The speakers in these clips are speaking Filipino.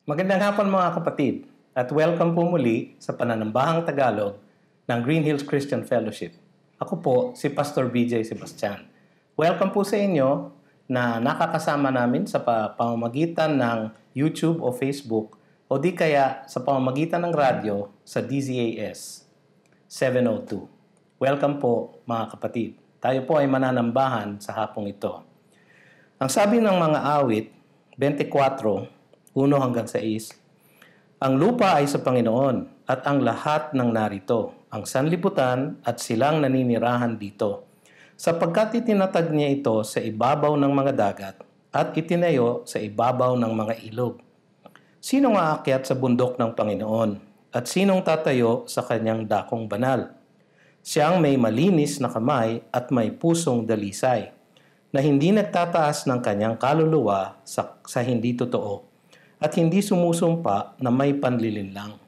Magandang hapon mga kapatid at welcome po muli sa Pananambahang Tagalog ng Green Hills Christian Fellowship. Ako po si Pastor BJ Sebastian. Welcome po sa inyo na nakakasama namin sa pamamagitan ng YouTube o Facebook o di kaya sa pamamagitan ng radyo sa DZAS 702. Welcome po mga kapatid. Tayo po ay mananambahan sa hapong ito. Ang sabi ng mga awit 24, 1 hanggang 6, ang lupa ay sa Panginoon at ang lahat ng narito, ang sanlibutan at silang naninirahan dito, sapagkat itinatag niya ito sa ibabaw ng mga dagat at itinayo sa ibabaw ng mga ilog. Sinong aakyat sa bundok ng Panginoon at sinong tatayo sa kanyang dakong banal? Siyang may malinis na kamay at may pusong dalisay, na hindi nagtataas ng kanyang kaluluwa sa hindi totoo, at hindi sumusumpa na may panlilinlang.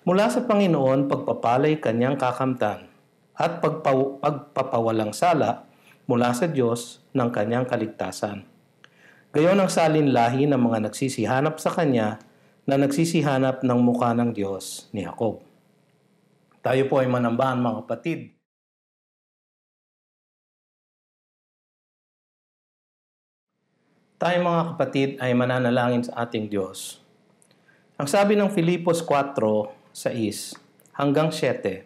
Mula sa Panginoon pagpapalay kanyang kakamtan at pagpapawalang sala mula sa Diyos ng kanyang kaligtasan. Gayon ang salinlahi ng mga nagsisihanap sa kanya na nagsisihanap ng mukha ng Diyos ni Jacob. Tayo po ay manambahan mga kapatid. Tayo mga kapatid ay mananalangin sa ating Diyos. Ang sabi ng Filipos 4:6 hanggang 7,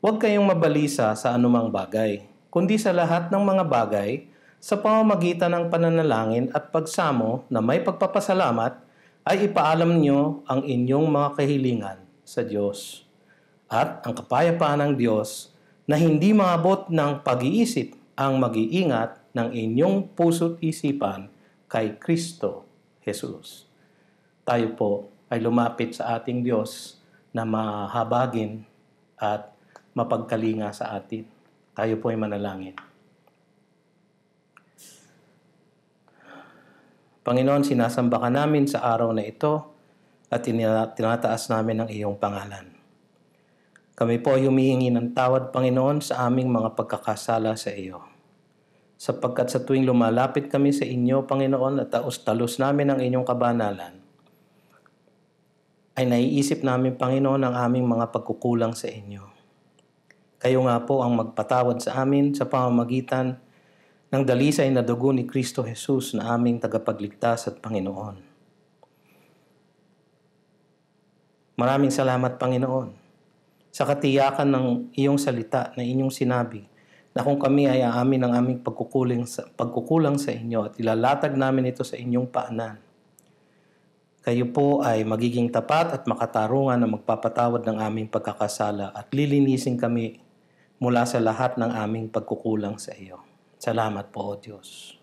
huwag kayong mabalisa sa anumang bagay, kundi sa lahat ng mga bagay, sa pamamagitan ng pananalangin at pagsamo na may pagpapasalamat, ay ipaalam nyo ang inyong mga kahilingan sa Diyos. At ang kapayapaan ng Diyos na hindi maabot ng pag-iisip ang mag-iingat ng inyong puso't isipan kay Kristo Jesus. Tayo po ay lumapit sa ating Diyos na mahabagin at mapagkalinga sa atin. Tayo po ay manalangin. Panginoon, sinasamba ka namin sa araw na ito at tinataas namin ang iyong pangalan. Kami po ay humihingi ng tawad, Panginoon, sa aming mga pagkakasala sa iyo. Sapagkat sa tuwing lumalapit kami sa inyo, Panginoon, at taos-talos namin ang inyong kabanalan, ay naiisip namin, Panginoon, ang aming mga pagkukulang sa inyo. Kayo nga po ang magpatawad sa amin sa pamamagitan ng dalisay na dugo ni Kristo Jesus na aming tagapagligtas at Panginoon. Maraming salamat, Panginoon, sa katiyakan ng iyong salita na inyong sinabi, na kung kami ay aamin ang aming pagkukulang sa inyo at ilalatag namin ito sa inyong paanan, kayo po ay magiging tapat at makatarungan na magpapatawad ng aming pagkakasala at lilinisin kami mula sa lahat ng aming pagkukulang sa iyo. Salamat po, O Diyos.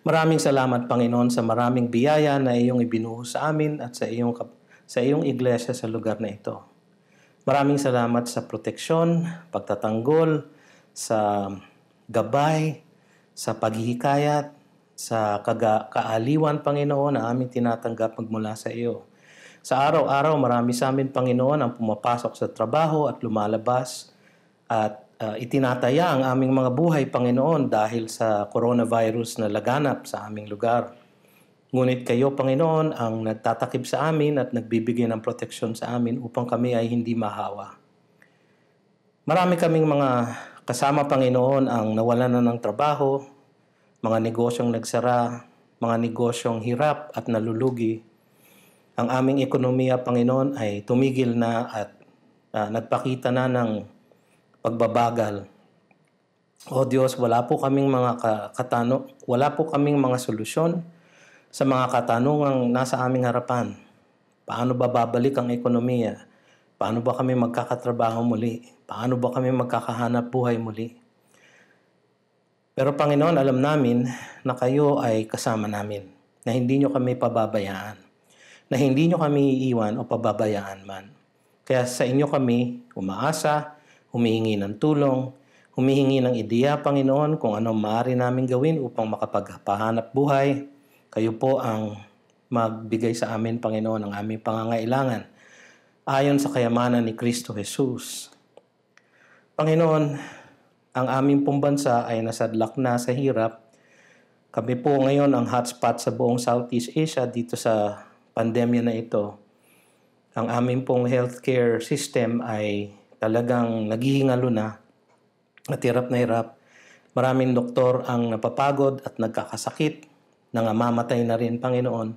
Maraming salamat, Panginoon, sa maraming biyaya na iyong ibinuhos sa amin at sa iyong iglesia sa lugar na ito. Maraming salamat sa proteksyon, pagtatanggol, sa gabay, sa paghihikayat, sa kaaliwan, Panginoon, na aming tinatanggap magmula sa iyo. Sa araw-araw, marami sa amin, Panginoon, ang pumapasok sa trabaho at lumalabas at itinataya ang aming mga buhay, Panginoon, dahil sa coronavirus na laganap sa aming lugar. Ngunit kayo, Panginoon, ang nagtatakip sa amin at nagbibigay ng proteksyon sa amin upang kami ay hindi mahawa. Marami kaming mga kasama, Panginoon, ang nawalan na ng trabaho, mga negosyong nagsara, mga negosyong hirap at nalulugi. Ang aming ekonomiya, Panginoon, ay tumigil na at nagpakita na ng pagbabagal. O Diyos, wala po kaming mga solusyon sa mga katanungang nasa aming harapan. Paano ba babalik ang ekonomiya? Paano ba kami magkakatrabaho muli? Paano ba kami magkakahanap buhay muli? Pero Panginoon, alam namin na kayo ay kasama namin, na hindi nyo kami pababayaan, na hindi nyo kami iiwan o pababayaan man. Kaya sa inyo kami umaasa, humihingi ng tulong, humihingi ng ideya, Panginoon, kung anong maaari namin gawin upang makapagpahanap buhay. Kayo po ang magbigay sa amin, Panginoon, ng aming pangangailangan ayon sa kayamanan ni Kristo Jesus. Panginoon, ang aming pong bansa ay nasadlak na sa hirap. Kami po ngayon ang hotspot sa buong Southeast Asia dito sa pandemya na ito, ang aming pong healthcare system ay talagang naghihingalo na at hirap na hirap. Maraming doktor ang napapagod at nagkakasakit, nangamamatay na rin, Panginoon.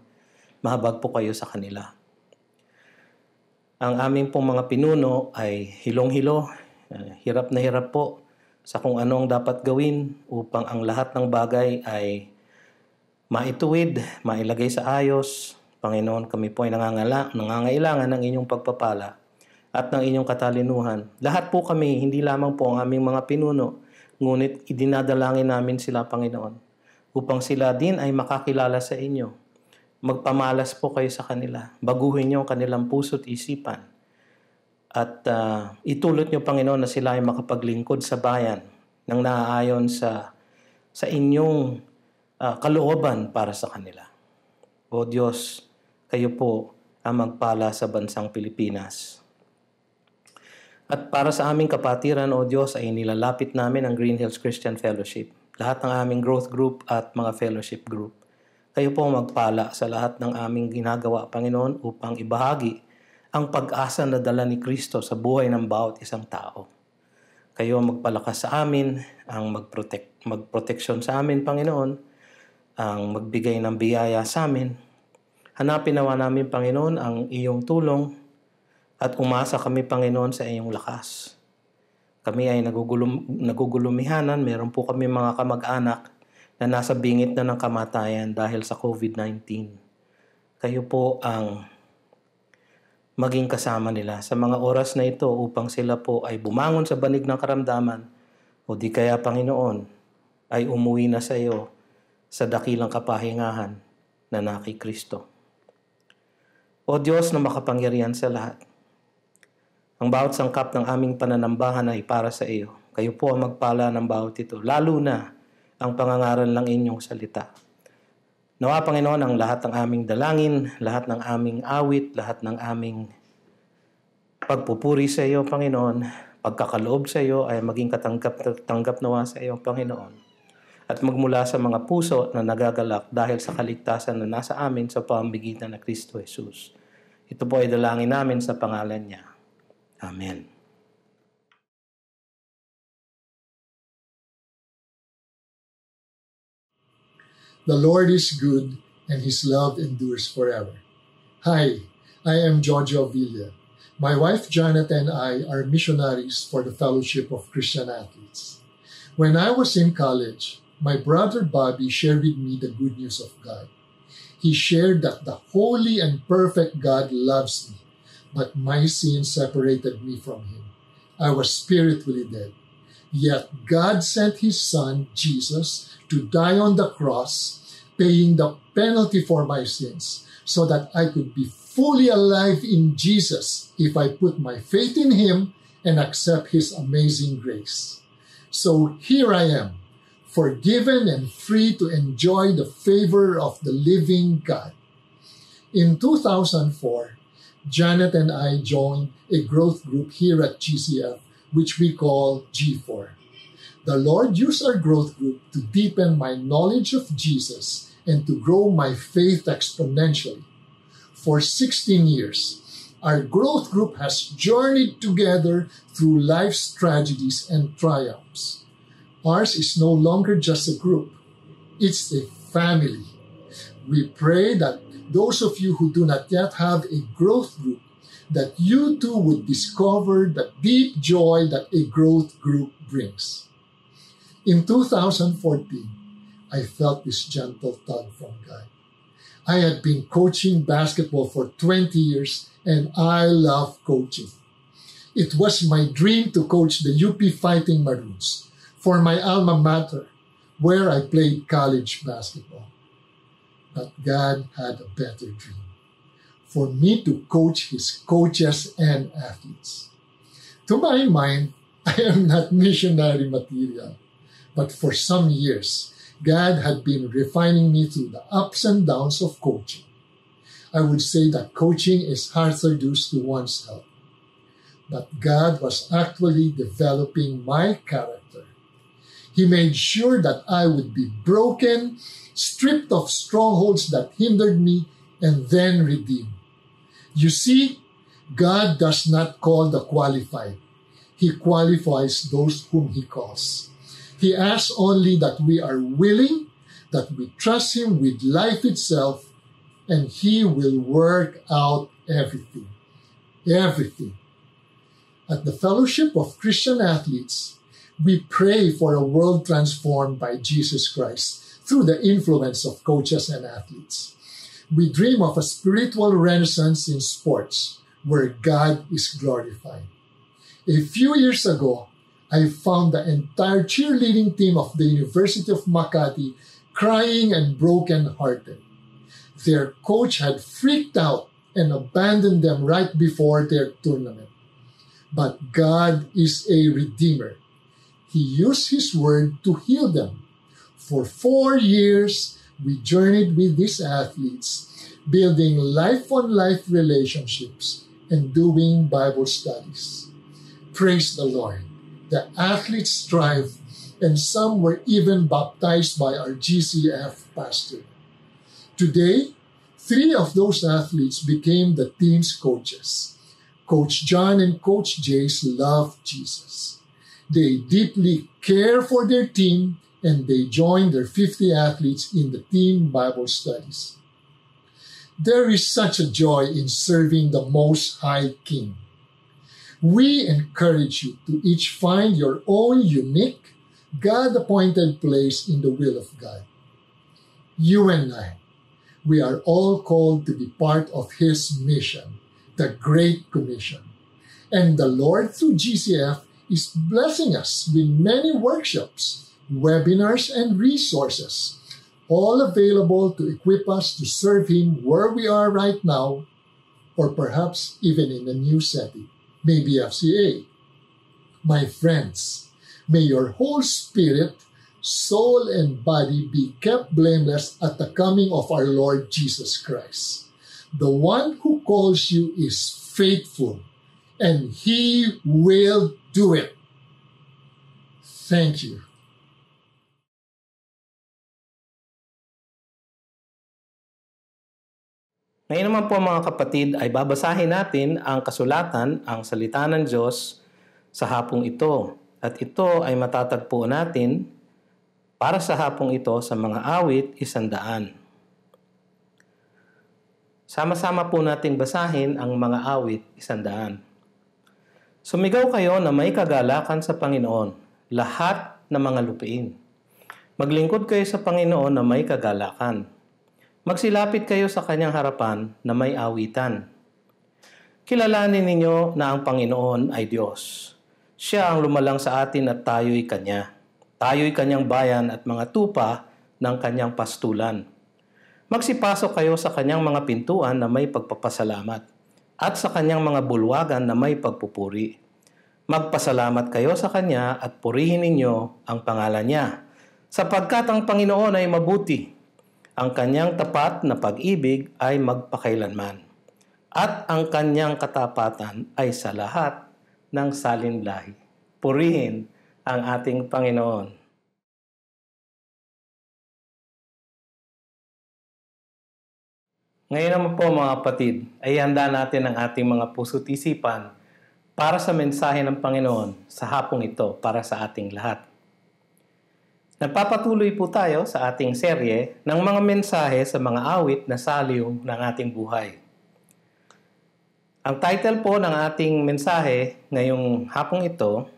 Mahabag po kayo sa kanila. Ang aming pong mga pinuno ay hilong-hilo, hirap na hirap po sa kung ano ang dapat gawin upang ang lahat ng bagay ay maituwid, mailagay sa ayos. Panginoon, kami po ay nangangailangan ng inyong pagpapala at ng inyong katalinuhan. Lahat po kami, hindi lamang po ang aming mga pinuno, ngunit idinadalangin namin sila, Panginoon, upang sila din ay makakilala sa inyo. Magpamalas po kayo sa kanila. Baguhin niyo ang kanilang puso't isipan. At itulot niyo, Panginoon, na sila ay makapaglingkod sa bayan nang naaayon sa inyong kalooban para sa kanila. O Diyos, kayo po ang magpala sa bansang Pilipinas. At para sa aming kapatiran, O Diyos, ay nilalapit namin ang Green Hills Christian Fellowship. Lahat ng aming growth group at mga fellowship group. Kayo po magpala sa lahat ng aming ginagawa, Panginoon, upang ibahagi ang pag-asa na dala ni Kristo sa buhay ng bawat isang tao. Kayo magpalakas sa amin, ang magproteksyon sa amin, Panginoon, ang magbigay ng biyaya sa amin. Hanapin nawa namin, Panginoon, ang iyong tulong at umasa kami, Panginoon, sa iyong lakas. Kami ay nagugulumihanan. Meron po kami mga kamag-anak na nasa bingit na ng kamatayan dahil sa COVID-19. Kayo po ang maging kasama nila sa mga oras na ito upang sila po ay bumangon sa banig ng karamdaman o di kaya, Panginoon, ay umuwi na sa iyo sa dakilang kapahingahan na naki Kristo. O Diyos na makapangyarihan sa lahat, ang bawat sangkap ng aming pananambahan ay para sa iyo. Kayo po ang magpala ng bawat ito, lalo na ang pangangaral ng inyong salita. Nawa, Panginoon, ang lahat ng aming dalangin, lahat ng aming awit, lahat ng aming pagpupuri sa iyo, Panginoon, pagkakaloob sa iyo ay maging katanggap nawa sa iyo, Panginoon. At magmula sa mga puso na nagagalak dahil sa kaligtasan na nasa amin sa pamamagitan ng Kristo Jesus. Ito po ay dalangin namin sa pangalan niya. Amen. The Lord is good, and His love endures forever. Hi, I am Giorgio Villa. My wife Janet and I are missionaries for the Fellowship of Christian Athletes. When I was in college, my brother Bobby shared with me the good news of God. He shared that the holy and perfect God loves me, but my sin separated me from Him. I was spiritually dead. Yet God sent His Son, Jesus, to die on the cross, paying the penalty for my sins, so that I could be fully alive in Jesus if I put my faith in Him and accept His amazing grace. So here I am, forgiven and free to enjoy the favor of the living God. In 2004, Janet and I joined a growth group here at GCF, which we call G4. The Lord used our growth group to deepen my knowledge of Jesus and to grow my faith exponentially. For 16 years, our growth group has journeyed together through life's tragedies and triumphs. Ours is no longer just a group. It's a family. We pray that those of you who do not yet have a growth group, that you too would discover the deep joy that a growth group brings. In 2014, I felt this gentle tug from God. I had been coaching basketball for 20 years, and I love coaching. It was my dream to coach the UP Fighting Maroons for my alma mater, where I played college basketball. But God had a better dream, for me to coach His coaches and athletes. To my mind, I am not missionary material, but for some years, God had been refining me through the ups and downs of coaching. I would say that coaching is hazardous to one's health, but God was actually developing my character. He made sure that I would be broken, stripped of strongholds that hindered me, and then redeem. You see, God does not call the qualified. He qualifies those whom He calls. He asks only that we are willing, that we trust Him with life itself, and He will work out everything. Everything. At the Fellowship of Christian Athletes, we pray for a world transformed by Jesus Christ through the influence of coaches and athletes. We dream of a spiritual renaissance in sports where God is glorified. A few years ago, I found the entire cheerleading team of the University of Makati crying and broken-hearted. Their coach had freaked out and abandoned them right before their tournament. But God is a redeemer. He used His word to heal them. For 4 years, we journeyed with these athletes, building life-on-life relationships and doing Bible studies. Praise the Lord. The athletes thrived, and some were even baptized by our GCF pastor. Today, 3 of those athletes became the team's coaches. Coach John and Coach Jace love Jesus. They deeply care for their team, and they join their 50 athletes in the team Bible studies. There is such a joy in serving the Most High King. We encourage you to each find your own unique, God-appointed place in the will of God. You and I, we are all called to be part of His mission, the Great Commission. And the Lord, through GCF, is blessing us with many workshops, webinars, and resources, all available to equip us to serve Him where we are right now, or perhaps even in a new setting, maybe FCA. My friends, may your whole spirit, soul, and body be kept blameless at the coming of our Lord Jesus Christ. The one who calls you is faithful, and He will do it. Thank you. Ngayon naman po mga kapatid ay babasahin natin ang kasulatan, ang salita ng Diyos sa hapong ito. At ito ay matatagpo natin para sa hapong ito sa mga awit 100. Sama-sama po nating basahin ang mga awit 100. Sumigaw kayo na may kagalakan sa Panginoon, lahat ng mga lupain. Maglingkod kayo sa Panginoon na may kagalakan. Magsilapit kayo sa Kanyang harapan na may awitan. Kilalanin ninyo na ang Panginoon ay Diyos. Siya ang lumalang sa atin at tayo'y Kanya. Tayo'y Kanyang bayan at mga tupa ng Kanyang pastulan. Magsipasok kayo sa Kanyang mga pintuan na may pagpapasalamat at sa Kanyang mga bulwagan na may pagpupuri. Magpasalamat kayo sa Kanya at purihin ninyo ang pangalan Niya, sapagkat ang Panginoon ay mabuti. Ang Kanyang tapat na pag-ibig ay magpakailanman, at ang Kanyang katapatan ay sa lahat ng salinlahi. Purihin ang ating Panginoon. Ngayon naman po mga kapatid, ay handa natin ang ating mga puso't isipan para sa mensahe ng Panginoon sa hapong ito para sa ating lahat. Nagpapatuloy po tayo sa ating serye ng mga mensahe sa mga awit na saliw ng ating buhay. Ang title po ng ating mensahe ngayong hapong ito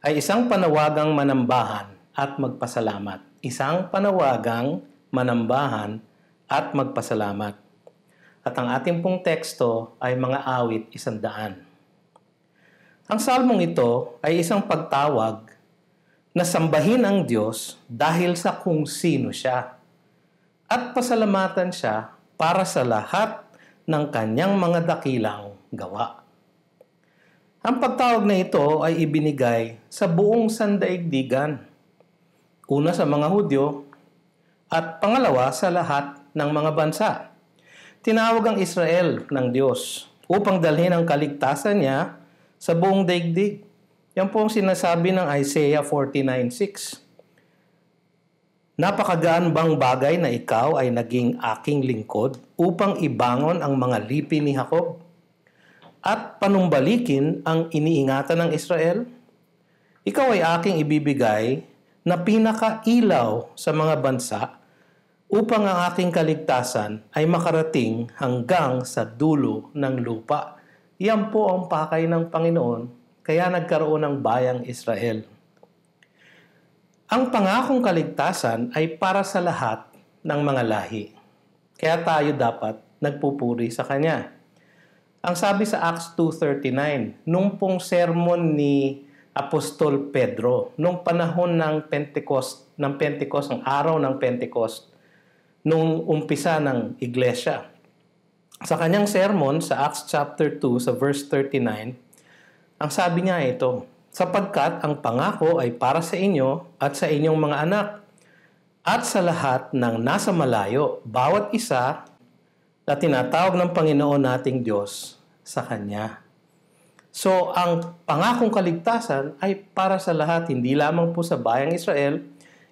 ay Isang Panawagang Manambahan at Magpasalamat. Isang Panawagang Manambahan at Magpasalamat. At ang ating pong teksto ay mga awit 100. Ang salmong ito ay isang pagtawag na sambahin ang Diyos dahil sa kung sino Siya at pasalamatan Siya para sa lahat ng Kanyang mga dakilang gawa. Ang pagtawag na ito ay ibinigay sa buong sandaigdigan. Una sa mga Hudyo at pangalawa sa lahat ng mga bansa. Tinawag ang Israel ng Diyos upang dalhin ang kaligtasan Niya sa buong daigdig. 'Yan. Yan po ang sinasabi ng Isaiah 49:6. Napakagaan bang bagay na ikaw ay naging aking lingkod upang ibangon ang mga lipi ni Jacob at panumbalikin ang iniingatan ng Israel? Ikaw ay aking ibibigay na pinakailaw sa mga bansa upang ang aking kaligtasan ay makarating hanggang sa dulo ng lupa. Yan po ang pakay ng Panginoon, kaya nagkaroon ng bayang Israel. Ang pangakong kaligtasan ay para sa lahat ng mga lahi. Kaya tayo dapat nagpupuri sa Kanya. Ang sabi sa Acts 2:39, nung pong sermon ni Apostol Pedro, nung panahon ng Pentecost, ang araw ng Pentecost, nung umpisa ng iglesia. Sa kanyang sermon sa Acts chapter 2 sa verse 39, ang sabi niya ito, sapagkat ang pangako ay para sa inyo at sa inyong mga anak at sa lahat ng nasa malayo, bawat isa na tinatawag ng Panginoon nating Diyos sa Kanya. So, ang pangakong kaligtasan ay para sa lahat, hindi lamang po sa bayang Israel.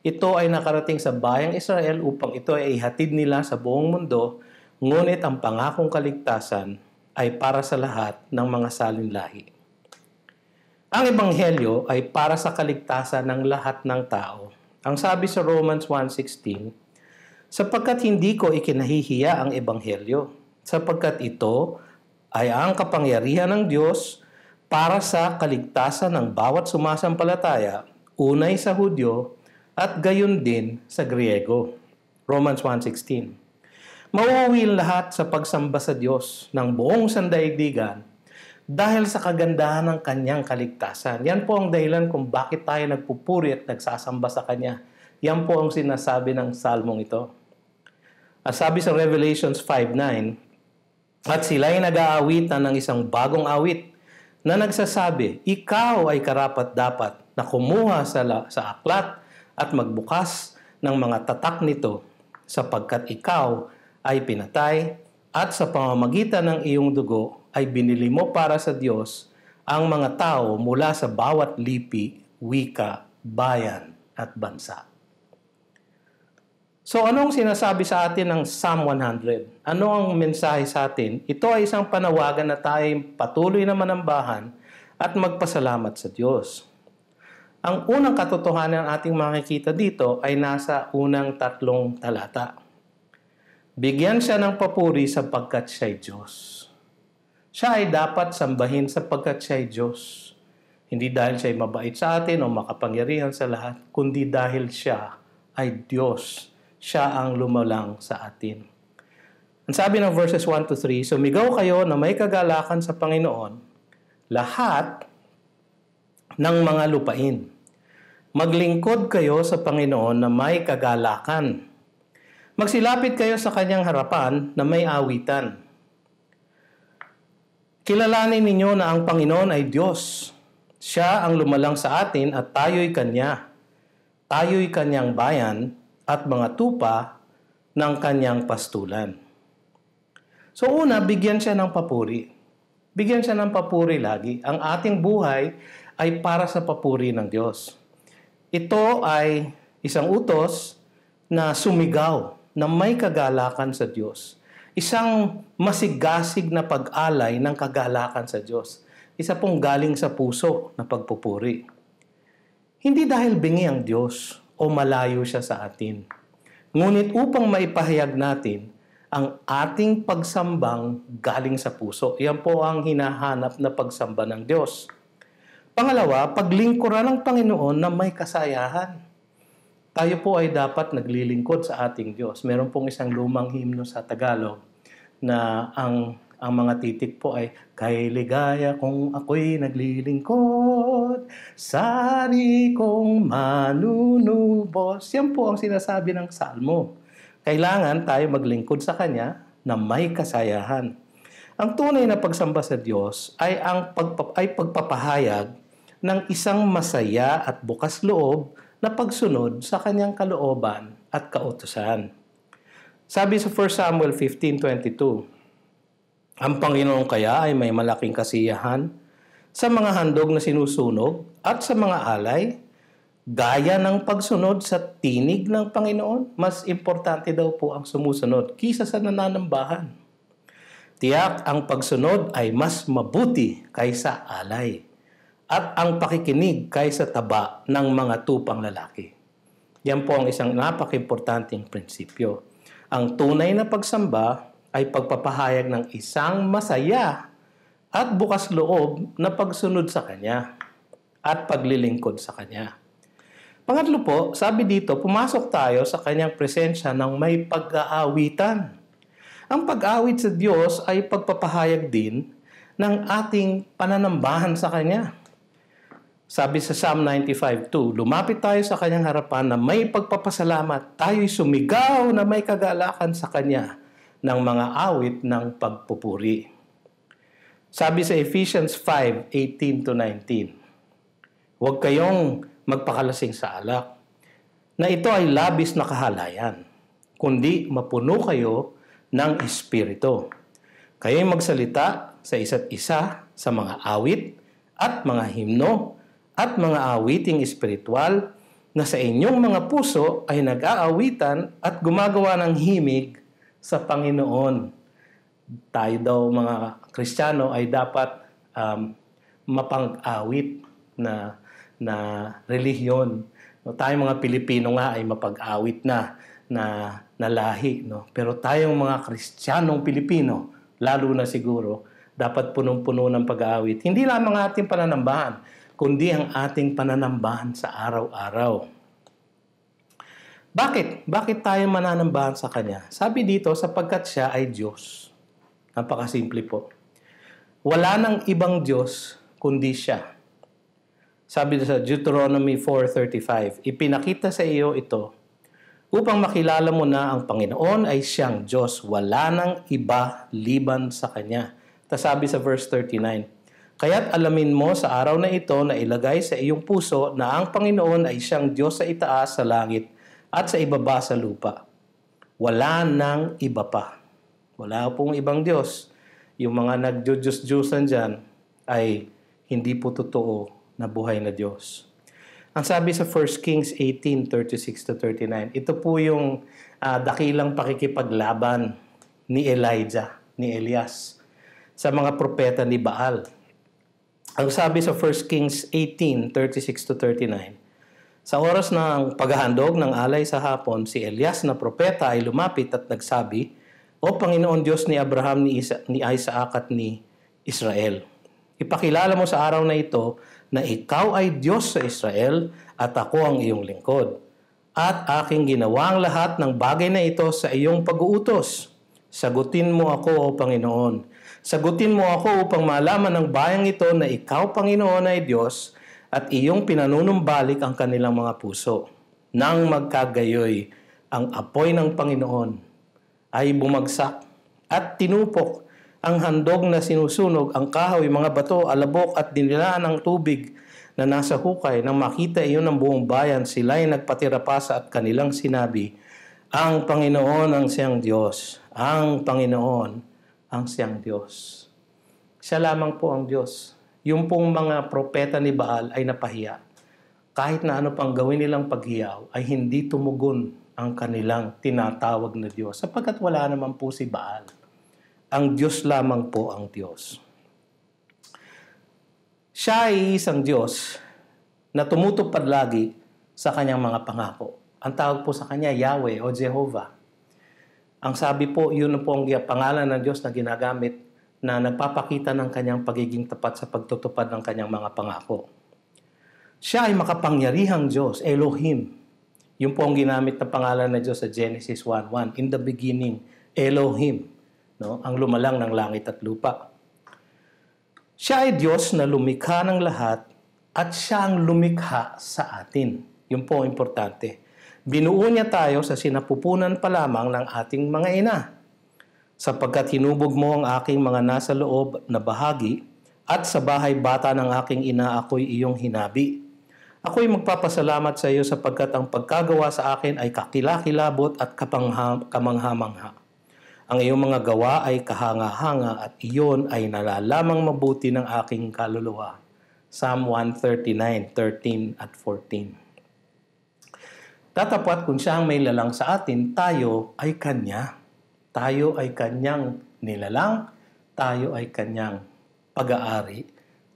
Ito ay nakarating sa bayang Israel upang ito ay ihatid nila sa buong mundo, ngunit ang pangakong kaligtasan ay para sa lahat ng mga salinlahi. Ang Ebanghelyo ay para sa kaligtasan ng lahat ng tao. Ang sabi sa Romans 1:16, sapagkat hindi ko ikinahihiya ang Ebanghelyo, sapagkat ito ay ang kapangyarihan ng Diyos para sa kaligtasan ng bawat sumasampalataya, unay sa Hudyo at gayon din sa Griego. Romans 1:16. Mauuwi lahat sa pagsamba sa Diyos ng buong sandaigdigan dahil sa kagandahan ng Kanyang kaligtasan. Yan po ang dahilan kung bakit tayo nagpupuri at nagsasamba sa Kanya. Yan po ang sinasabi ng salmong ito. At sabi sa Revelations 5:9, at sila'y nag-aawitan ng isang bagong awit na nagsasabi, ikaw ay karapat-dapat na kumuha sa aklat at magbukas ng mga tatak nito sapagkat ikaw ay pinatay at sa pamamagitan ng iyong dugo ay binili mo para sa Diyos ang mga tao mula sa bawat lipi, wika, bayan at bansa. So anong sinasabi sa atin ng Psalm 100? Ano ang mensahe sa atin? Ito ay isang panawagan na tayo patuloy na manambahan at magpasalamat sa Diyos. Ang unang katotohanan ng ating makikita dito ay nasa unang 3 talata. Bigyan siya ng papuri sapagkat siya'y Diyos. Siya ay dapat sambahin sapagkat siya'y Diyos. Hindi dahil siya'y mabait sa atin o makapangyarihan sa lahat, kundi dahil siya ay Diyos. Siya ang lumalang sa atin. Ang sabi ng verses 1-3, sumigaw kayo na may kagalakan sa Panginoon, lahat ng mga lupain. Maglingkod kayo sa Panginoon na may kagalakan. Magsilapit kayo sa kanyang harapan na may awitan. Kilalanin ninyo na ang Panginoon ay Diyos. Siya ang lumalang sa atin at tayo'y Kanya. Tayo'y Kanyang bayan at mga tupa ng Kanyang pastulan. So una, bigyan siya ng papuri. Bigyan siya ng papuri lagi. Ang ating buhay ay para sa papuri ng Diyos. Ito ay isang utos na sumigaw na may kagalakan sa Diyos. Isang masigasig na pag-alay ng kagalakan sa Diyos. Isa pong galing sa puso na pagpupuri. Hindi dahil bingi ang Diyos o malayo siya sa atin. Ngunit upang maipahayag natin ang ating pagsambang galing sa puso. Yan po ang hinahanap na pagsamba ng Diyos. Pangalawa, paglingkuran ng Panginoon na may kasayahan. Tayo po ay dapat naglilingkod sa ating Diyos. Meron pong isang lumang himno sa Tagalog na ang mga titik po ay, kay ligaya kung ako'y naglilingkod, sari kong manunubos. Yan po ang sinasabi ng Salmo. Kailangan tayo maglingkod sa Kanya na may kasayahan. Ang tunay na pagsamba sa Diyos ay pagpapahayag ng isang masaya at bukas loob na pagsunod sa Kanyang kalooban at kautusan. Sabi sa 1 Samuel 15:22, ang Panginoon kaya ay may malaking kasiyahan sa mga handog na sinusunog at sa mga alay Gaya ng pagsunod sa tinig ng Panginoon, mas importante daw po ang sumusunod kaysa sa nananambahan. Tiyak ang pagsunod ay mas mabuti kaysa alay, at ang pakikinig kaysa taba ng mga tupang lalaki. Yan po ang isang napaka-importanting prinsipyo. Ang tunay na pagsamba ay pagpapahayag ng isang masaya at bukas loob na pagsunod sa Kanya at paglilingkod sa Kanya. Pangatlo po, sabi dito, pumasok tayo sa Kanyang presensya ng may pag-aawitan. Ang pag-awit sa Diyos ay pagpapahayag din ng ating pananambahan sa Kanya. Sabi sa Psalm 95:2, lumapit tayo sa Kanyang harapan na may pagpapasalamat. Tayo'y sumigaw na may kagalakan sa Kanya ng mga awit ng pagpupuri. Sabi sa Ephesians 5:18-19, huwag kayong magpakalasing sa alak, na ito ay labis na kahalayan, kundi mapuno kayo ng Espiritu. Kayo'y magsalita sa isa't isa sa mga awit at mga himno at mga awiting espiritual na sa inyong mga puso ay nag-aawitan at gumagawa ng himig sa Panginoon. Tayo daw mga Kristiyano ay dapat mapang-awit na relihiyon. No, tayong mga Pilipino nga ay mapag-awit na lahi. No? Pero tayong mga Kristiyanong Pilipino, lalo na siguro, dapat punong-puno ng pag-aawit. Hindi lamang ating pananambahan, kundi ang ating pananambahan sa araw-araw. Bakit? Bakit tayo mananambahan sa Kanya? Sabi dito, sapagkat Siya ay Diyos. Napakasimple po. Wala nang ibang Diyos kundi Siya. Sabi sa Deuteronomy 4:35, ipinakita sa iyo ito upang makilala mo na ang Panginoon ay Siyang Diyos. Wala nang iba liban sa Kanya. Tapos sabi sa verse 39, kaya't alamin mo sa araw na ito na ilagay sa iyong puso na ang Panginoon ay Siyang Diyos sa itaas sa langit at sa ibaba sa lupa. Wala nang iba pa. Wala pong ibang Diyos. Yung mga nagdiyos-diyosan dyan ay hindi po totoo na buhay na Diyos. Ang sabi sa 1 Kings 18:36-39, ito po yung dakilang pakikipaglaban ni Elijah, ni Elias, sa mga propeta ni Baal. Ang sabi sa 1 Kings 18:36-39, sa oras ng paghahandog ng alay sa hapon, si Elias na propeta ay lumapit at nagsabi, O Panginoon Diyos ni Abraham, ni Isaac at ni Israel, ipakilala mo sa araw na ito na ikaw ay Diyos sa Israel at ako ang iyong lingkod. At aking ginawa ang lahat ng bagay na ito sa iyong pag-uutos. Sagutin mo ako, O Panginoon. Sagutin mo ako upang malaman ng bayang ito na ikaw, Panginoon, ay Diyos at iyong pinanunumbalik ang kanilang mga puso. Nang magkagayoy, ang apoy ng Panginoon ay bumagsak at tinupok ang handog na sinusunog, ang kahoy, mga bato, alabok at dinilaan ng tubig na nasa hukay. Nang makita iyon ng buong bayan, sila'y nagpatira pa at kanilang sinabi, ang Panginoon ang siyang Diyos. Ang Panginoon ang siyang Diyos. Siya lamang po ang Diyos. Yung pong mga propeta ni Baal ay napahiya. Kahit na ano pang gawin nilang paghiyaw, ay hindi tumugon ang kanilang tinatawag na Diyos. Sapagkat wala naman po si Baal. Ang Diyos lamang po ang Diyos. Siya ay isang Diyos na tumutupad lagi sa Kanyang mga pangako. Ang tawag po sa Kanya, Yahweh o Jehovah. Ang sabi po, yun po ang pangalan ng Diyos na ginagamit na nagpapakita ng Kanyang pagiging tapat sa pagtutupad ng Kanyang mga pangako. Siya ay makapangyarihang Diyos, Elohim. Yun po ang ginamit na pangalan ng Diyos sa Genesis 1:1. In the beginning, Elohim. No? Ang lumalang ng langit at lupa. Siya ay Diyos na lumikha ng lahat at siya ang lumikha sa atin. Yun po ang importante. Binuo niya tayo sa sinapupunan pa lamang ng ating mga ina. Sapagkat hinubog mo ang aking mga nasa loob na bahagi at sa bahay bata ng aking ina ako'y iyong hinabi. Ako'y magpapasalamat sa iyo sapagkat ang pagkagawa sa akin ay kakilakilabot at kamangha-mangha. Ang iyong mga gawa ay kahanga-hanga at iyon ay nalalamang mabuti ng aking kaluluwa. Psalm 139:13 at 14. Datapwat kung siya ang may lalang sa atin, tayo ay Kanya. Tayo ay Kanyang nilalang, tayo ay Kanyang pag-aari,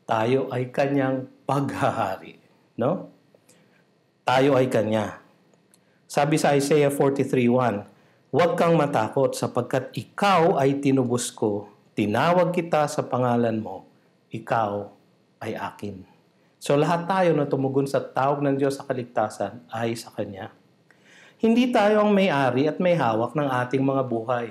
tayo ay Kanyang paghahari. No? Tayo ay Kanya. Sabi sa Isaiah 43:1, "Huwag kang matakot sapagkat ikaw ay tinubos ko. Tinawag kita sa pangalan mo. Ikaw ay akin." So lahat tayo na tumugon sa tawag ng Diyos sa kaligtasan ay sa Kanya. Hindi tayo ang may-ari at may hawak ng ating mga buhay.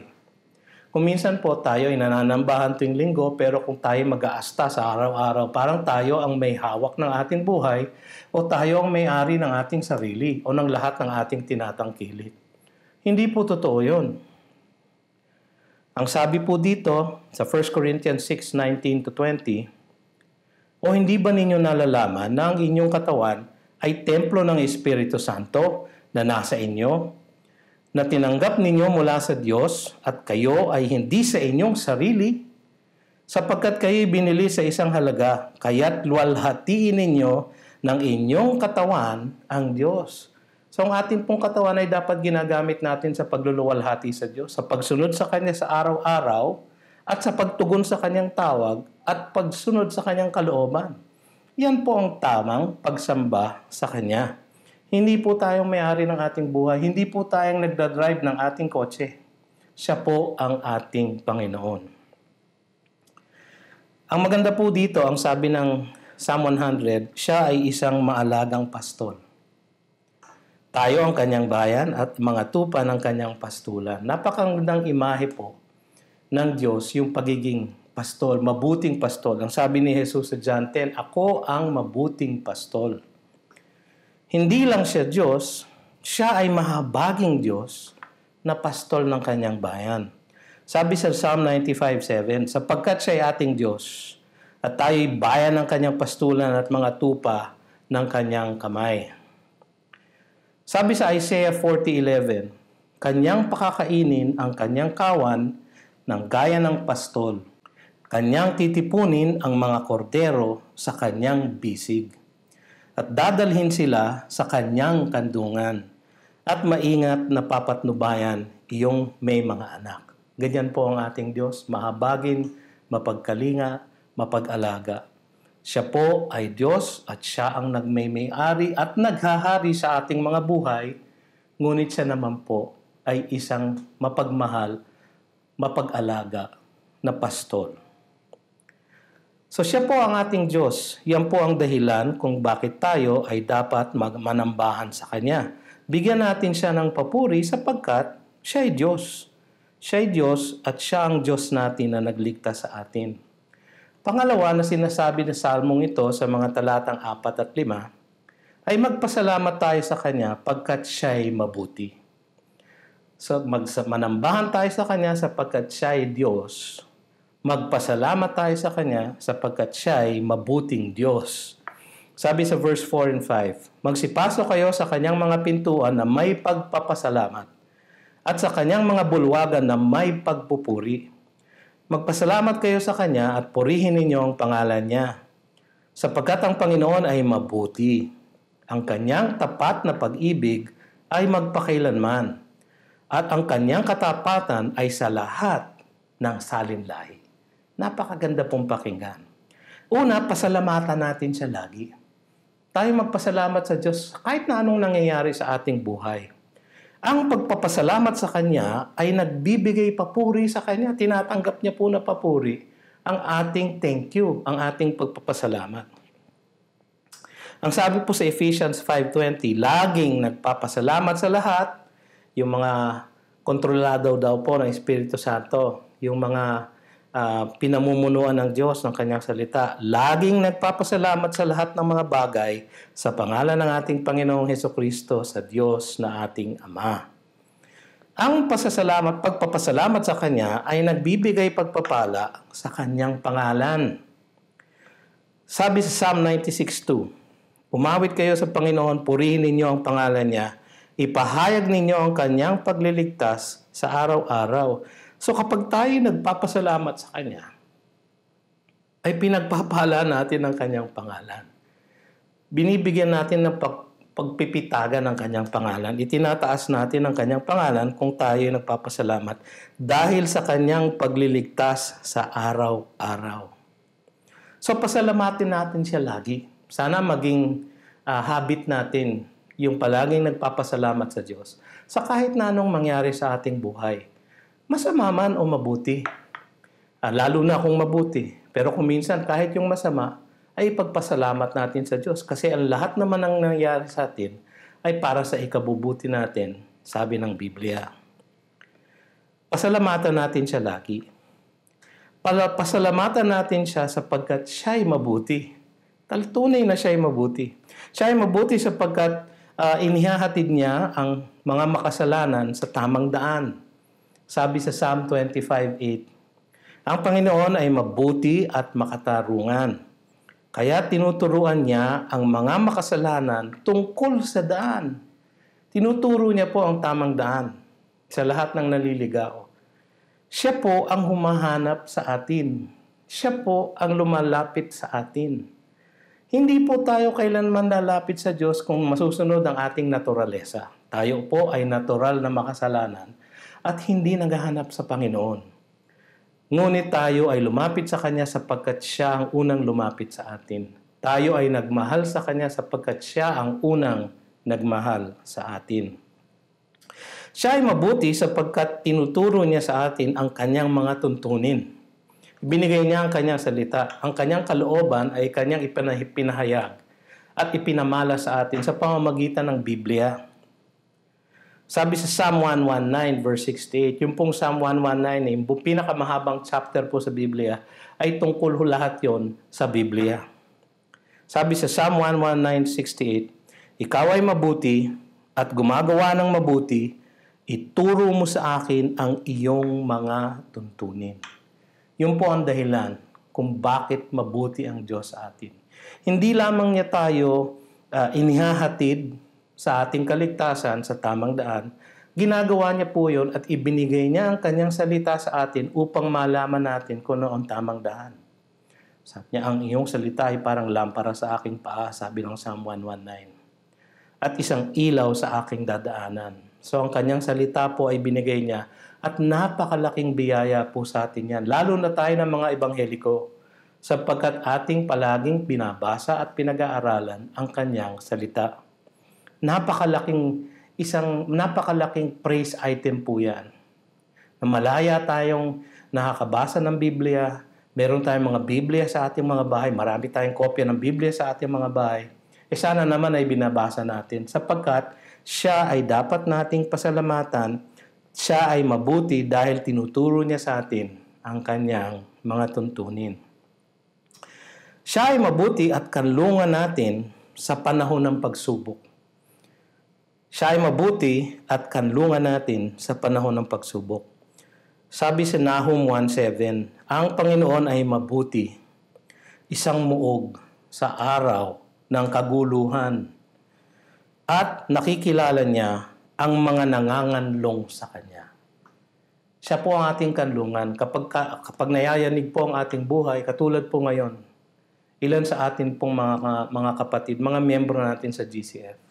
Kung minsan po tayo ay nananambahan tuwing linggo, pero kung tayo mag-aasta sa araw-araw, parang tayo ang may hawak ng ating buhay o tayo ang may-ari ng ating sarili o ng lahat ng ating tinatangkilik. Hindi po totoo yun. Ang sabi po dito sa 1 Corinthians 6:19-20, "O hindi ba ninyo nalalaman na ang inyong katawan ay templo ng Espiritu Santo na nasa inyo, na tinanggap ninyo mula sa Diyos at kayo ay hindi sa inyong sarili, sapagkat kayo'y binili sa isang halaga, kaya't luwalhatiin ninyo ng inyong katawan ang Diyos." So ang ating pong katawan ay dapat ginagamit natin sa pagluluwalhati sa Diyos, sa pagsunod sa Kanya sa araw-araw, at sa pagtugon sa Kanyang tawag, at pagsunod sa Kanyang kalooban. Yan po ang tamang pagsamba sa Kanya. Hindi po tayong may-ari ng ating buhay. Hindi po tayong nagdadrive ng ating kotse. Siya po ang ating Panginoon. Ang maganda po dito, ang sabi ng Psalm 100, siya ay isang maalagang pastol. Tayo ang Kanyang bayan at mga tupa ng Kanyang pastulan. Napakagandang imahe po ng Diyos yung pagiging pastol, mabuting pastol. Ang sabi ni Jesus sa John 10, "Ako ang mabuting pastol." Hindi lang siya Diyos, siya ay mahabaging Diyos na pastol ng Kanyang bayan. Sabi sa Psalm 95:7, "Sapagkat siya ay ating Diyos at tayo'y bayan ng Kanyang pastulan at mga tupa ng Kanyang kamay." Sabi sa Isaiah 40:11, "Kanyang pakakainin ang Kanyang kawan ng gaya ng pastol. Kanyang titipunin ang mga kordero sa Kanyang bisig. At dadalhin sila sa Kanyang kandungan. At maingat na papatnubayan iyong may mga anak." Ganyan po ang ating Diyos, mahabagin, mapagkalinga, mapag-alaga. Siya po ay Diyos at siya ang nagmay-ari at naghahari sa ating mga buhay, ngunit siya naman po ay isang mapagmahal, mapag-alaga na pastol. So siya po ang ating Diyos. Yan po ang dahilan kung bakit tayo ay dapat manambahan sa Kanya. Bigyan natin siya ng papuri sapagkat siya ay Diyos. Siya ay Diyos at siya ang Diyos natin na nagligtas sa atin. Pangalawa na sinasabi na salmong ito sa mga talatang 4 at 5 ay magpasalamat tayo sa Kanya pagkat siya ay mabuti. So manambahan tayo sa Kanya sapagkat siya ay Diyos. Magpasalamat tayo sa Kanya sapagkat siya ay mabuting Diyos. Sabi sa verse 4 and 5, "Magsipasok kayo sa Kanyang mga pintuan na may pagpapasalamat at sa Kanyang mga bulwagan na may pagpupuri. Magpasalamat kayo sa Kanya at purihin ninyo ang pangalan niya. Sapagkat ang Panginoon ay mabuti. Ang Kanyang tapat na pag-ibig ay magpakailanman. At ang Kanyang katapatan ay sa lahat ng salinlahi." Napakaganda pong pakinggan. Una, pasalamatan natin siya lagi. Tayo magpasalamat sa Diyos kahit na anong nangyayari sa ating buhay. Ang pagpapasalamat sa Kanya ay nagbibigay papuri sa Kanya. Tinatanggap niya po na papuri ang ating thank you, ang ating pagpapasalamat. Ang sabi po sa Ephesians 5:20, laging nagpapasalamat sa lahat, yung mga kontrolado daw po ng Espiritu Santo, yung mga pinamumunuan ng Diyos ng Kanyang salita. Laging nagpapasalamat sa lahat ng mga bagay sa pangalan ng ating Panginoong Hesukristo sa Diyos na ating Ama. Ang pagpapasalamat sa Kanya ay nagbibigay pagpapala sa Kanyang pangalan. Sabi sa Psalm 96:2, "Umawit kayo sa Panginoon, purihin ninyo ang pangalan niya, ipahayag ninyo ang Kanyang pagliligtas sa araw-araw." So kapag tayo nagpapasalamat sa Kanya, ay pinagpapala natin ang Kanyang pangalan. Binibigyan natin ng pagpipitagan ng kanyang pangalan. Itinataas natin ang kanyang pangalan kung tayo nagpapasalamat dahil sa kanyang pagliligtas sa araw-araw. So pasalamatin natin siya lagi. Sana maging habit natin yung palaging nagpapasalamat sa Diyos sa kahit na anong mangyari sa ating buhay. Masama man o mabuti. Lalo na kung mabuti. Pero kung minsan kahit yung masama, ay ipagpasalamat natin sa Diyos. Kasi ang lahat naman ng nangyari sa atin ay para sa ikabubuti natin, sabi ng Biblia. Pasalamatan natin siya lagi. Pasalamatan natin siya sapagkat siya ay mabuti. Tunay na siya ay mabuti. Siya ay mabuti sapagkat inihahatid niya ang mga makasalanan sa tamang daan. Sabi sa Psalm 25:8, ang Panginoon ay mabuti at makatarungan. Kaya tinuturuan niya ang mga makasalanan tungkol sa daan. Tinuturo niya po ang tamang daan sa lahat ng naliligaw. Siya po ang humahanap sa atin. Siya po ang lumalapit sa atin. Hindi po tayo kailanman lalapit sa Diyos kung masusunod ang ating naturalesa. Tayo po ay natural na makasalanan at hindi naghahanap sa Panginoon. Ngunit tayo ay lumapit sa Kanya sapagkat siya ang unang lumapit sa atin. Tayo ay nagmahal sa Kanya sapagkat siya ang unang nagmahal sa atin. Siya ay mabuti sapagkat tinuturo niya sa atin ang Kanyang mga tuntunin. Binigay niya ang Kanyang salita. Ang Kanyang kalooban ay Kanyang ipinahayag at ipinamala sa atin sa pamamagitan ng Biblia. Sabi sa Psalm 119 verse 68, yung pong Psalm 119, yung pinakamahabang chapter po sa Biblia, ay tungkol lahat yon sa Biblia. Sabi sa Psalm 119:68, ikaw ay mabuti at gumagawa ng mabuti, ituro mo sa akin ang iyong mga tuntunin. Yun po ang dahilan kung bakit mabuti ang Diyos sa atin. Hindi lamang niya tayo inihahatid sa ating kaligtasan sa tamang daan, ginagawa niya po yun at ibinigay niya ang kanyang salita sa atin upang malaman natin kung ano ang tamang daan. Sabi niya, ang iyong salita ay parang lampara sa aking paa, sabi ng Psalm 119. At isang ilaw sa aking dadaanan. So ang kanyang salita po ay binigay niya at napakalaking biyaya po sa atin yan. Lalo na tayo ng mga ebangheliko sapagkat ating palaging binabasa at pinag-aaralan ang kanyang salita. Napakalaking praise item po yan. Na malaya tayong nakakabasa ng Biblia, meron tayong mga Biblia sa ating mga bahay, marami tayong kopya ng Biblia sa ating mga bahay. Sana naman ay binabasa natin sapagkat siya ay dapat nating pasalamatan, siya ay mabuti dahil tinuturo niya sa atin ang kanyang mga tuntunin. Siya ay mabuti at kanlungan natin sa panahon ng pagsubok. Siya ay mabuti at kanlungan natin sa panahon ng pagsubok. Sabi sa Nahum 1:7, ang Panginoon ay mabuti, isang muog sa araw ng kaguluhan, at nakikilala niya ang mga nanganganlong sa Kanya. Siya po ang ating kanlungan. Kapag nayayanig po ang ating buhay, katulad po ngayon, ilan sa atin pong mga kapatid, mga miyembro natin sa GCF,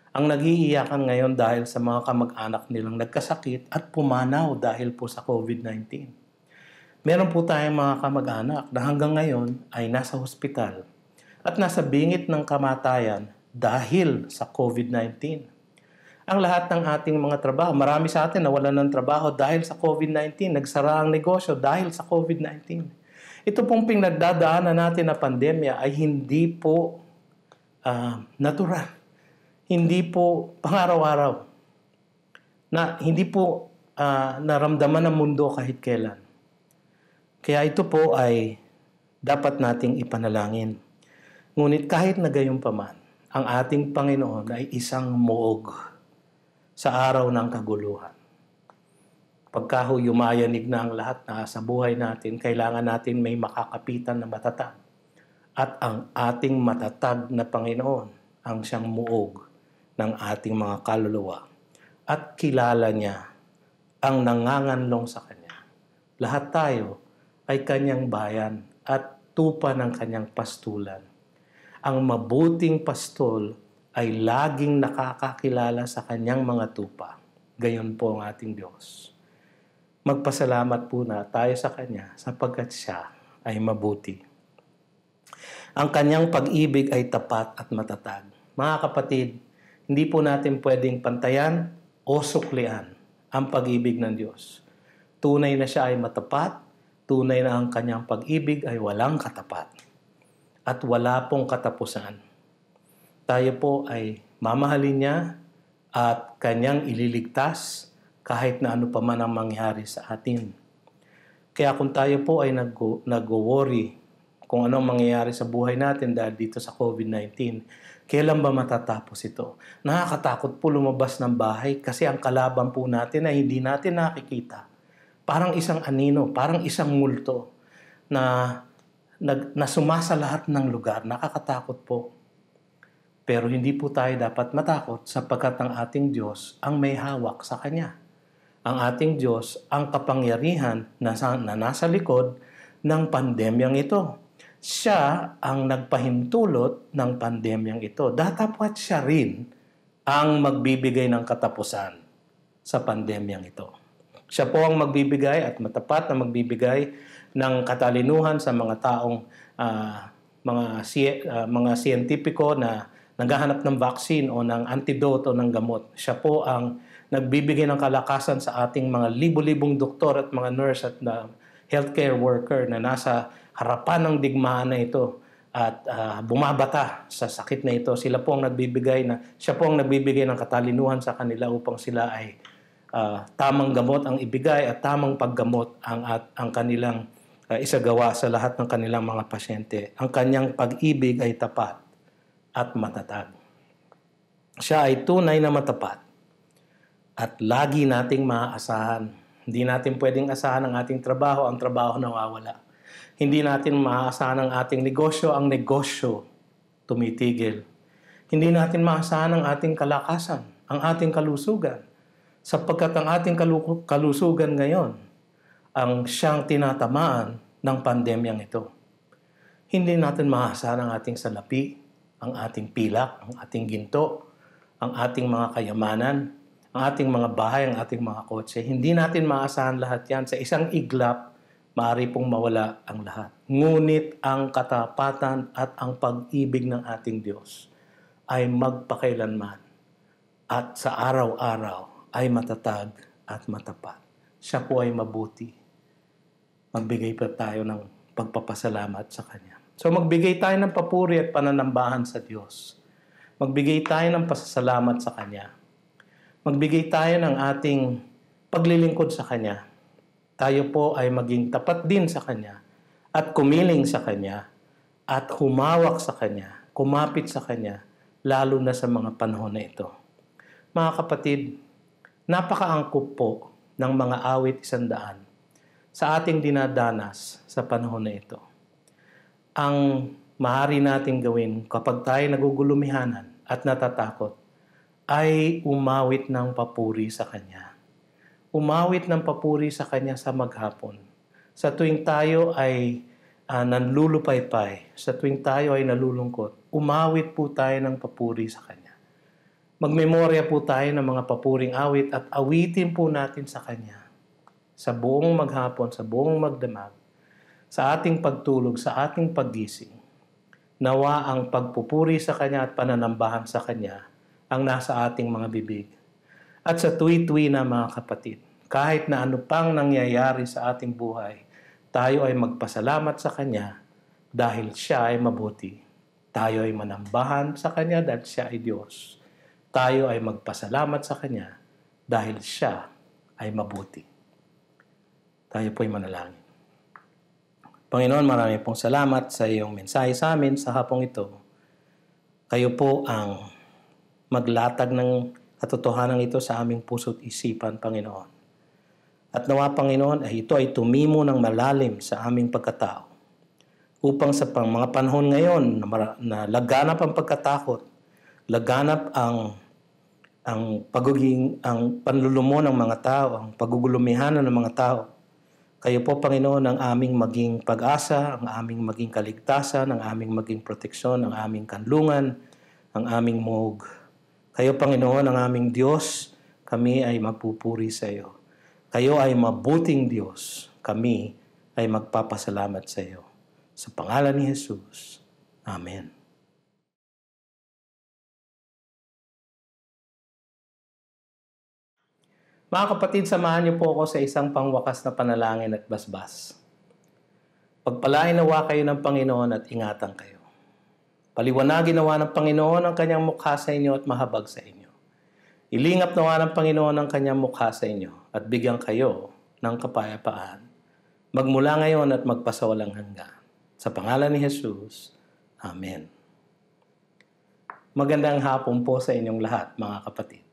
ang nag-iiyakan ngayon dahil sa mga kamag-anak nilang nagkasakit at pumanaw dahil po sa COVID-19. Meron po tayong mga kamag-anak na hanggang ngayon ay nasa hospital at nasa bingit ng kamatayan dahil sa COVID-19. Ang lahat ng ating mga trabaho, marami sa atin nawalan ng trabaho dahil sa COVID-19, nagsara ang negosyo dahil sa COVID-19. Ito pong pinagdadaanan natin na pandemya ay hindi po natural. Hindi po pang-araw-araw. Hindi po naramdaman ng mundo kahit kailan. Kaya ito po ay dapat nating ipanalangin. Ngunit kahit na gayon pa man, ang ating Panginoon ay isang muog sa araw ng kaguluhan. Pagka yumayanig na ang lahat na sa buhay natin, kailangan natin may makakapitan na matatag. At ang ating matatag na Panginoon ang siyang muog ng ating mga kaluluwa. At kilala niya ang nanganganlong sa Kanya. Lahat tayo ay Kanyang bayan at tupa ng Kanyang pastulan. Ang mabuting pastol ay laging nakakakilala sa kanyang mga tupa. Gayon po ang ating Diyos. Magpasalamat po na tayo sa Kanya sapagkat siya ay mabuti. Ang kanyang pag-ibig ay tapat at matatag. Mga kapatid, hindi po natin pwedeng pantayan o suklian ang pag-ibig ng Diyos. Tunay na siya ay matapat, tunay na ang kanyang pag-ibig ay walang katapat at wala pong katapusan. Tayo po ay mamahalin niya at kanyang ililigtas kahit na ano pa man ang mangyari sa atin. Kaya kung tayo po ay nag-worry kung anong mangyayari sa buhay natin dahil dito sa COVID-19, kailan ba matatapos ito? Nakakatakot po lumabas ng bahay kasi ang kalaban po natin ay hindi natin nakikita. Parang isang anino, parang isang multo na sumasa lahat ng lugar. Nakakatakot po. Pero hindi po tayo dapat matakot sapagkat ang ating Diyos ang may hawak sa Kanya. Ang ating Diyos ang kapangyarihan na nasa likod ng pandemyang ito. Siya ang nagpahintulot ng pandemyang ito. Dapat siya rin ang magbibigay ng katapusan sa pandemyang ito. Siya po ang magbibigay at matapat na magbibigay ng katalinuhan sa mga taong mga siyentipiko na naghahanap ng vaccine o ng antidote o ng gamot. Siya po ang nagbibigay ng kalakasan sa ating mga libo-libong doktor at mga nurse at healthcare worker na nasa harapan ng digmaan na ito at bumabata sa sakit na ito. Siya po ang nagbibigay ng katalinuhan sa kanila upang sila ay tamang gamot ang ibigay at tamang paggamot ang kanilang isagawa sa lahat ng kanilang mga pasyente. Ang kanyang pag-ibig ay tapat at matatag. Siya ay tunay na matapat at lagi nating maaasahan. Hindi natin pwedeng asahan ang ating trabaho, ang trabaho nawawala. Hindi natin maaasahan ang ating negosyo, ang negosyo tumitigil. Hindi natin maasahan ang ating kalakasan, ang ating kalusugan. Sapagkat ang ating kalusugan ngayon, ang siyang tinatamaan ng pandemyang ito. Hindi natin maasahan ang ating salapi, ang ating pilak, ang ating ginto, ang ating mga kayamanan, ang ating mga bahay, ang ating mga kotse. Hindi natin maasahan lahat yan. Sa isang iglap, maaari pong mawala ang lahat. Ngunit ang katapatan at ang pag-ibig ng ating Diyos ay magpakailanman at sa araw-araw ay matatag at matapat. Siya po ay mabuti. Magbigay pa tayo ng pagpapasalamat sa Kanya. So magbigay tayo ng papuri at pananambahan sa Diyos. Magbigay tayo ng pasasalamat sa Kanya. Magbigay tayo ng ating paglilingkod sa Kanya. Tayo po ay maging tapat din sa Kanya at kumiling sa Kanya at humawak sa Kanya, kumapit sa Kanya, lalo na sa mga panahon na ito. Mga kapatid, napakaangkop po ng mga awit 100 sa ating dinadanas sa panahon na ito. Ang maaari nating gawin kapag tayo nagugulumihanan at natatakot ay umawit ng papuri sa Kanya. Umawit ng papuri sa Kanya sa maghapon. Sa tuwing tayo ay nanlulupaypay, sa tuwing tayo ay nalulungkot, umawit po tayo ng papuri sa Kanya. Magmemorya po tayo ng mga papuring awit at awitin po natin sa Kanya. Sa buong maghapon, sa buong magdamag, sa ating pagtulog, sa ating paggising. Nawa ang pagpupuri sa Kanya at pananambahan sa Kanya ang nasa ating mga bibig. At sa tuwi-tuwi na mga kapatid, kahit na ano pang nangyayari sa ating buhay, tayo ay magpasalamat sa Kanya dahil Siya ay mabuti. Tayo ay manambahan sa Kanya dahil Siya ay Diyos. Tayo ay magpasalamat sa Kanya dahil Siya ay mabuti. Tayo po ay manalangin. Panginoon, marami pong salamat sa iyong mensahe sa amin sa hapong ito. Kayo po ang maglatag ng katotohanan ito sa aming puso't isipan, Panginoon. At nawa, Panginoon, ay ito ay tumimo ng malalim sa aming pagkatao. Upang sa mga panahon ngayon na laganap ang pagkatakot, laganap ang panlulumo ng mga tao, ang pagugulumihanan ng mga tao. Kayo po, Panginoon, ang aming maging pag-asa, ang aming maging kaligtasan, ang aming maging proteksyon, ang aming kanlungan, ang ang aming muog. Kayo, Panginoon, ang aming Diyos, kami ay magpupuri sa iyo. Kayo ay mabuting Diyos, kami ay magpapasalamat sa iyo. Sa pangalan ni Jesus. Amen. Mga kapatid, samahan niyo po ako sa isang pangwakas na panalangin at basbas. Pagpalain nawa kayo ng Panginoon at ingatan kayo. Paliwanagin nawa ng Panginoon ang kanyang mukha sa inyo at mahabag sa inyo. Ilingap nawa ng Panginoon ang kanyang mukha sa inyo at bigyan kayo ng kapayapaan. Magmula ngayon at magpasawalang hanggan. Sa pangalan ni Jesus. Amen. Magandang hapon po sa inyong lahat, mga kapatid.